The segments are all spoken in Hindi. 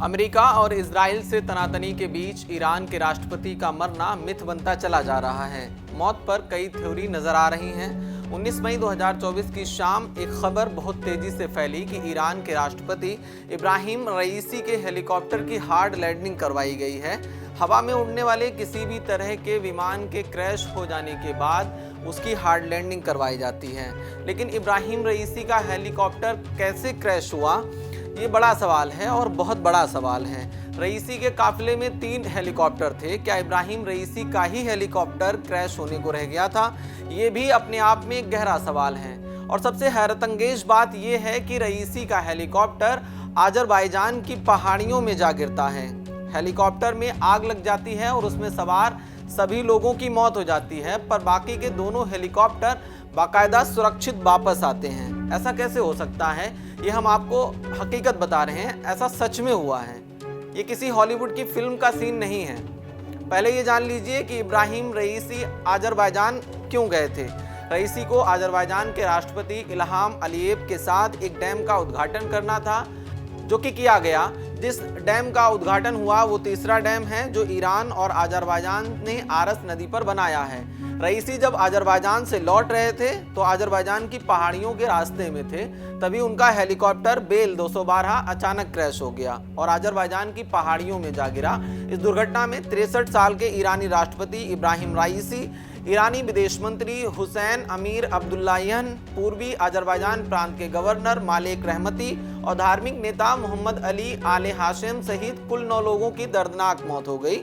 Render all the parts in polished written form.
अमेरिका और इजराइल से तनातनी के बीच ईरान के राष्ट्रपति का मरना मिथ बनता चला जा रहा है। मौत पर कई थ्योरी नजर आ रही हैं। 19 मई 2024 की शाम एक खबर बहुत तेजी से फैली कि ईरान के राष्ट्रपति इब्राहिम रईसी के हेलीकॉप्टर की हार्ड लैंडिंग करवाई गई है। हवा में उड़ने वाले किसी भी तरह के विमान के क्रैश हो जाने के बाद उसकी हार्ड लैंडिंग करवाई जाती है, लेकिन इब्राहिम रईसी का हेलीकॉप्टर कैसे क्रैश हुआ, ये बड़ा सवाल है और बहुत बड़ा सवाल है। रईसी के काफिले में 3 हेलीकॉप्टर थे। क्या इब्राहिम रईसी का ही हेलीकॉप्टर क्रैश होने को रह गया था? ये भी अपने आप में एक गहरा सवाल है। और सबसे हैरतअंगेज बात यह है कि रईसी का हेलीकॉप्टर अजरबैजान की पहाड़ियों में जा गिरता है। हेलीकॉप्टर में आग लग जाती है और उसमें सवार सभी लोगों की मौत हो जाती है, पर बाकी के दोनों हेलीकॉप्टर बाकायदा सुरक्षित वापस आते हैं। ऐसा कैसे हो सकता है? ये हम आपको हकीकत बता रहे हैं। ऐसा सच में हुआ है। ये किसी हॉलीवुड की फिल्म का सीन नहीं है। पहले ये जान लीजिए कि इब्राहिम रईसी अजरबैजान क्यों गए थे। रईसी को अजरबैजान के राष्ट्रपति इल्हाम अलीयेव के साथ एक डैम का उद्घाटन करना था, जो कि किया गया। जिस डैम का उद्घाटन हुआ वो तीसरा डैम है जो ईरान और अजरबैजान ने आरस नदी पर बनाया है। रईसी जब अजरबैजान से लौट रहे थे तो अजरबैजान की पहाड़ियों के रास्ते में थे, तभी उनका हेलीकॉप्टर बेल 212 अचानक क्रैश हो गया और अजरबैजान की पहाड़ियों में जा गिरा। इस दुर्घटना में 63 साल के ईरानी राष्ट्रपति इब्राहिम रईसी, ईरानी विदेश मंत्री हुसैन अमीर अब्दुल्लाहियन, पूर्वी अजरबैजान प्रांत के गवर्नर मालिक रहमती और धार्मिक नेता मोहम्मद अली आले हाशिम सहित कुल 9 लोगों की दर्दनाक मौत हो गई।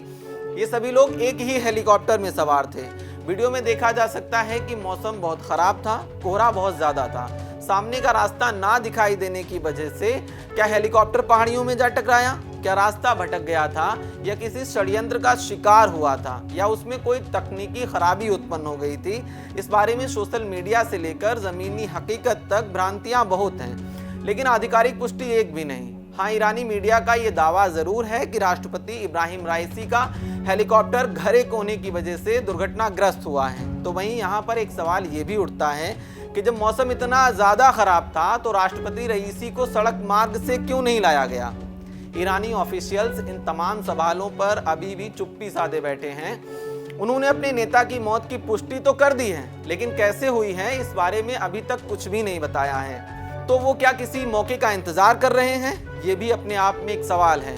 ये सभी लोग एक ही हेलीकॉप्टर में सवार थे। वीडियो में देखा जा सकता है कि मौसम बहुत खराब था, कोहरा बहुत ज्यादा था। सामने का रास्ता ना दिखाई देने की वजह से क्या हेलीकॉप्टर पहाड़ियों में जा टकराया? क्या रास्ता भटक गया था या किसी षड्यंत्र का शिकार हुआ था या उसमें कोई तकनीकी खराबी उत्पन्न हो गई थी? इस बारे में सोशल मीडिया से लेकर जमीनी हकीकत तक भ्रांतियां बहुत हैं, लेकिन आधिकारिक पुष्टि एक भी नहीं। हाँ, ईरानी मीडिया का ये दावा जरूर है कि राष्ट्रपति इब्राहिम रईसी का हेलीकॉप्टर घरेक होने की वजह से दुर्घटनाग्रस्त हुआ है। तो वहीं यहाँ पर एक सवाल ये भी उठता है कि जब मौसम इतना ज्यादा खराब था तो राष्ट्रपति रईसी को सड़क मार्ग से क्यों नहीं लाया गया? ईरानी ऑफिशियल्स इन तमाम सवालों पर अभी भी चुप्पी साधे बैठे हैं। उन्होंने अपने नेता की मौत की पुष्टि तो कर दी है, लेकिन कैसे हुई है इस बारे में अभी तक कुछ भी नहीं बताया है। तो वो क्या किसी मौके का इंतजार कर रहे हैं? ये भी अपने आप में एक सवाल है।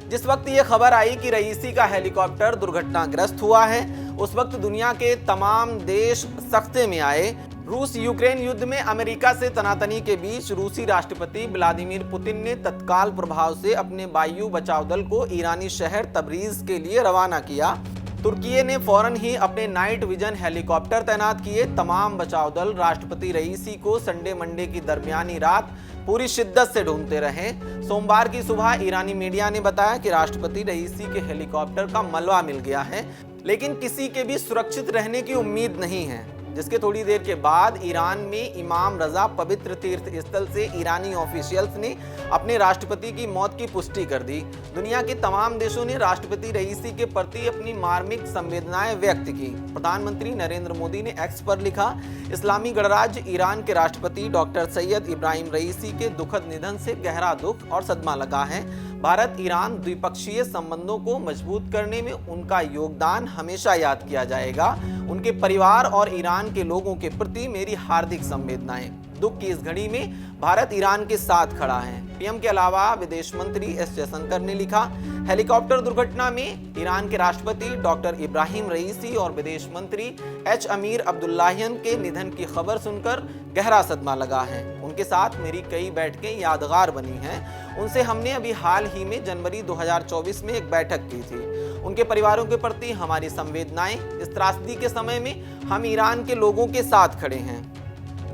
जिस वक्त ये खबर आई कि रईसी का हेलीकॉप्टर दुर्घटनाग्रस्त हुआ है, उस वक्त दुनिया के तमाम देश सख्ते में आए। रूस यूक्रेन युद्ध में अमेरिका से तनातनी के बीच रूसी राष्ट्रपति व्लादिमीर पुतिन ने तत्काल प्रभाव से अपने वायु बचाव दल को ईरानी शहर तबरीज के लिए रवाना किया। तुर्की ने फौरन ही अपने नाइट विजन हेलीकॉप्टर तैनात किए। तमाम बचाव दल राष्ट्रपति रईसी को संडे मंडे की दरमियानी रात पूरी शिद्दत से ढूंढते रहे। सोमवार की सुबह ईरानी मीडिया ने बताया कि राष्ट्रपति रईसी के हेलीकॉप्टर का मलबा मिल गया है, लेकिन किसी के भी सुरक्षित रहने की उम्मीद नहीं है। जिसके थोड़ी देर के बाद ईरान में इमाम रजा पवित्र तीर्थ स्थल से ईरानी ऑफिशियल्स ने अपने राष्ट्रपति की मौत की पुष्टि कर दी। दुनिया के तमाम देशों ने राष्ट्रपति रईसी के प्रति अपनी मार्मिक संवेदनाएं व्यक्त की। प्रधानमंत्री नरेंद्र मोदी ने एक्स पर लिखा, इस्लामी गणराज्य ईरान के राष्ट्रपति डॉक्टर सैयद इब्राहिम रईसी के दुखद निधन से गहरा दुख और सदमा लगा है। भारत ईरान द्विपक्षीय संबंधों को मजबूत करने में उनका योगदान हमेशा याद किया जाएगा। उनके परिवार और ईरान के लोगों के प्रति मेरी हार्दिक संवेदनाएं। दुख की इस घड़ी में भारत ईरान के साथ खड़ा है। पीएम के अलावा विदेश मंत्री एस जयशंकर ने लिखा, हेलीकॉप्टर दुर्घटना में ईरान के राष्ट्रपति डॉक्टर इब्राहिम रईसी और विदेश मंत्री एच अमीर अब्दुल्लाहियन के निधन की खबर सुनकर गहरा सदमा लगा है। उनके साथ मेरी कई बैठकें यादगार बनी हैं। उनसे हमने अभी हाल ही में जनवरी 2024 में एक बैठक की थी। उनके परिवारों के प्रति हमारी संवेदनाएं। इस त्रासदी के समय में हम ईरान के लोगों के साथ खड़े हैं।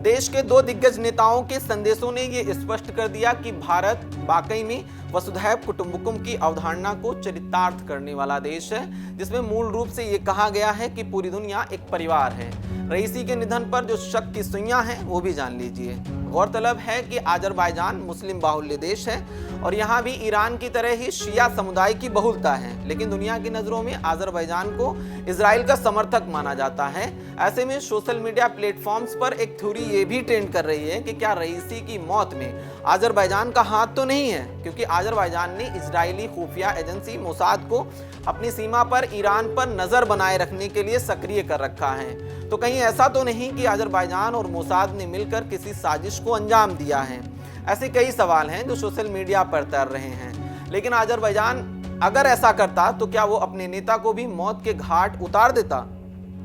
देश के 2 दिग्गज नेताओं के संदेशों ने ये स्पष्ट कर दिया कि भारत वाकई में वसुधैव कुटुंबकम की अवधारणा को चरितार्थ करने वाला देश है, जिसमें मूल रूप से ये कहा गया है कि पूरी दुनिया एक परिवार है। रईसी के निधन पर जो शक की सुइयां हैं वो भी जान लीजिए। गौरतलब है कि अजरबैजान मुस्लिम बाहुल्य देश है और यहाँ भी ईरान की तरह ही शिया समुदाय की बहुलता है, लेकिन दुनिया की नज़रों में अजरबैजान को इजराइल का समर्थक माना जाता है। ऐसे में सोशल मीडिया प्लेटफॉर्म्स पर एक थ्योरी ये भी ट्रेंड कर रही है कि क्या रईसी की मौत में अजरबैजान का हाथ तो नहीं है, क्योंकि अजरबैजान ने इजरायली खुफिया एजेंसी मोसाद को अपनी सीमा पर ईरान पर नज़र बनाए रखने के लिए सक्रिय कर रखा है। तो कहीं ऐसा तो नहीं कि अजरबैजान और मोसाद ने मिलकर किसी साजिश को अंजाम दिया है? ऐसे कई सवाल हैं जो सोशल मीडिया पर तैर रहे हैं। लेकिन अजरबैजान अगर ऐसा करता तो क्या वो अपने नेता को भी मौत के घाट उतार देता?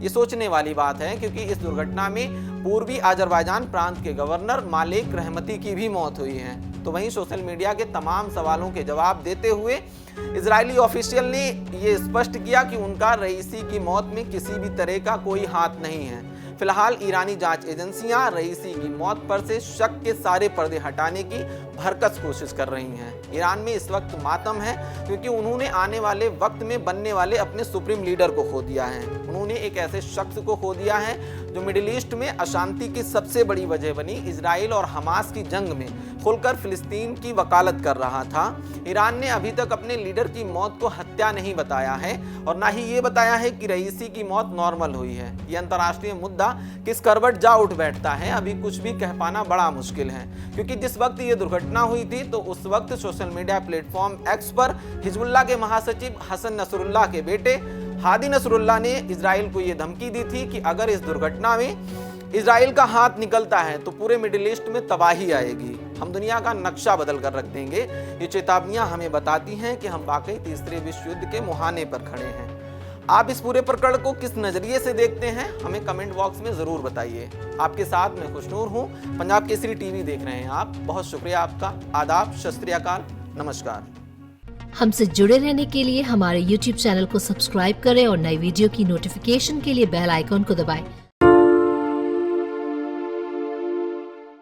ये सोचने वाली बात है, क्योंकि इस दुर्घटना में पूर्वी अजरबैजान प्रांत के गवर्नर मालिक रहमती की भी मौत हुई है। तो वहीं सोशल मीडिया के तमाम सवालों के जवाब देते हुए इजरायली ऑफिशियल ने ये स्पष्ट किया कि उनका रईसी की मौत में किसी भी तरह का कोई हाथ नहीं है। फिलहाल ईरानी जांच एजेंसियां रईसी की मौत पर से शक के सारे पर्दे हटाने की भरकस कोशिश कर रही हैं। ईरान में इस वक्त मातम है, क्योंकि उन्होंने आने वाले वक्त में बनने वाले अपने सुप्रीम लीडर को खो दिया है। उन्होंने एक ऐसे शख्स को खो दिया है जो मिडिल ईस्ट में अशांति की सबसे बड़ी वजह बनी। इजराइल और हमास की जंग में खुलकर फिलिस्तीन की वकालत कर रहा था। ईरान ने अभी तक अपने लीडर की मौत को हत्या नहीं बताया है और ना ही ये बताया है कि रईसी की मौत नॉर्मल हुई है। ये अंतर्राष्ट्रीय मुद्दा किस करवट जा उठ बैठता है, अभी कुछ भी कह पाना बड़ा मुश्किल है, क्योंकि जिस वक्त ये दुर्घटना हुई थी तो उस वक्त सोशल मीडिया प्लेटफॉर्म एक्स पर हिजबुल्लाह के महासचिव हसन नसरुल्लाह के बेटे हादी नसरुल्लाह ने इजराइल को ये धमकी दी थी कि अगर इस दुर्घटना में इजराइल का हाथ निकलता है तो पूरे मिडिल ईस्ट में तबाही आएगी, हम दुनिया का नक्शा बदल कर रख देंगे। ये चेतावनियां हमें बताती हैं कि हम वाकई तीसरे विश्व युद्ध के मुहाने पर खड़े हैं। आप इस पूरे प्रकरण को किस नजरिए से देखते हैं, हमें कमेंट बॉक्स में जरूर बताइए। आपके साथ मैं खुशनूर हूं, पंजाब केसरी टीवी देख रहे हैं आप। बहुत शुक्रिया आपका। आदाब, सत श्री अकाल, नमस्कार। हमसे जुड़े रहने के लिए हमारे YouTube चैनल को सब्सक्राइब करें और नई वीडियो की नोटिफिकेशन के लिए बेल आइकॉन को दबाएं।